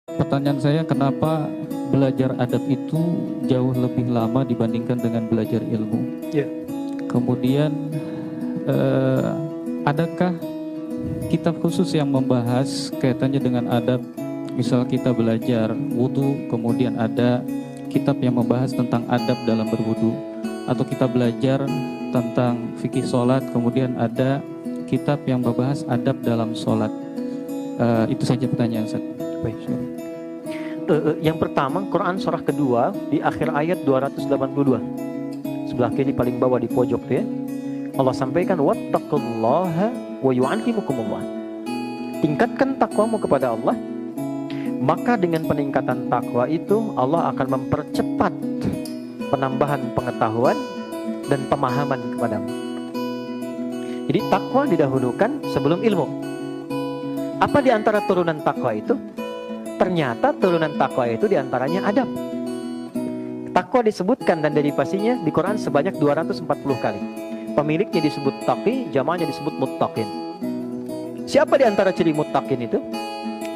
Pertanyaan saya, kenapa belajar adab itu jauh lebih lama dibandingkan dengan belajar ilmu? Ya. Kemudian, adakah kitab khusus yang membahas kaitannya dengan adab? Misal kita belajar wudhu, kemudian ada kitab yang membahas tentang adab dalam berwudhu. Atau kita belajar tentang fikih sholat, kemudian ada kitab yang membahas adab dalam sholat. Itu saja pertanyaan saya. Baik. Yang pertama, Quran surah kedua di akhir ayat 282. Sebelah kiri paling bawah di pojok tuh ya. Allah sampaikan wattaqullaha wa yu'allimukumullah. Tingkatkan takwamu kepada Allah, maka dengan peningkatan takwa itu Allah akan mempercepat penambahan pengetahuan dan pemahaman kepadamu. Jadi takwa didahulukan sebelum ilmu. Apa di antara turunan takwa itu? Ternyata turunan takwa itu diantaranya adab. Takwa disebutkan dan derivasinya di Quran sebanyak 240 kali. Pemiliknya disebut taqi, jamaahnya disebut muttaqin. Siapa di antara ciri muttaqin itu?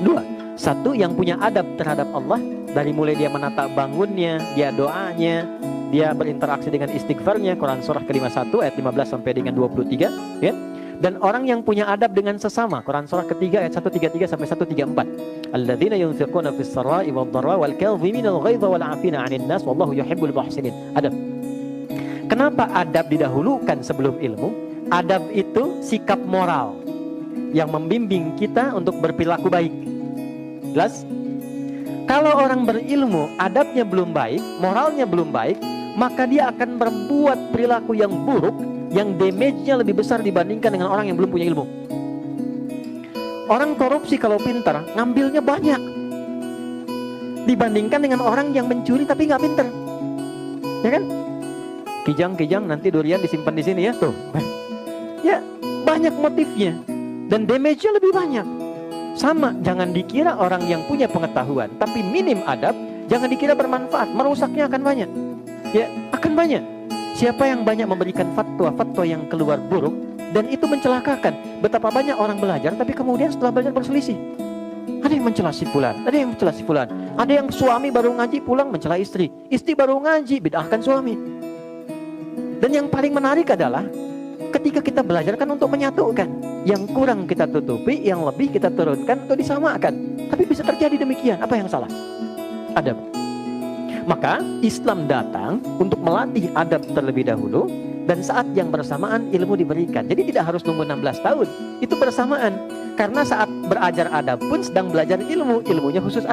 Dua. Satu, yang punya adab terhadap Allah, dari mulai dia menata bangunnya, dia doanya, dia berinteraksi dengan istighfarnya. Quran surah ke-51 ayat 15 sampai dengan 23 ya. Dan orang yang punya adab dengan sesama, Quran surah ketiga ayat 133 sampai 134. Alladzina yunfiquna fis sarai wad dharra wal kadhimina al ghaidha wal 'afina 'anil nas wallahu yuhibbul muhsinin. Adab. Kenapa adab didahulukan sebelum ilmu? Adab itu sikap moral yang membimbing kita untuk berperilaku baik. Jelas? Kalau orang berilmu, adabnya belum baik, moralnya belum baik, maka dia akan berbuat perilaku yang buruk, yang damage-nya lebih besar dibandingkan dengan orang yang belum punya ilmu. Orang korupsi kalau pintar, ngambilnya banyak dibandingkan dengan orang yang mencuri tapi nggak pintar. Ya kan? Kijang-kijang nanti durian disimpan di sini ya, tuh. Ya, banyak motifnya dan damage-nya lebih banyak. Sama, jangan dikira orang yang punya pengetahuan tapi minim adab, jangan dikira bermanfaat, merusaknya akan banyak. Ya, akan banyak. Siapa yang banyak memberikan fatwa-fatwa yang keluar buruk dan itu mencelakakan. Betapa banyak orang belajar tapi kemudian setelah belajar berselisih. Ada yang mencela si fulan, ada yang mencela si fulan. Ada yang suami baru ngaji pulang mencela istri, istri baru ngaji bid'ahkan suami. Dan yang paling menarik adalah ketika kita belajar kan untuk menyatukan. Yang kurang kita tutupi, yang lebih kita turunkan untuk disamakan. Tapi bisa terjadi demikian. Apa yang salah? Adab. Maka Islam datang untuk melatih adab terlebih dahulu, dan saat yang bersamaan ilmu diberikan. Jadi tidak harus nunggu 16 tahun. Itu bersamaan. Karena saat belajar adab pun sedang belajar ilmu. Ilmunya khusus adab.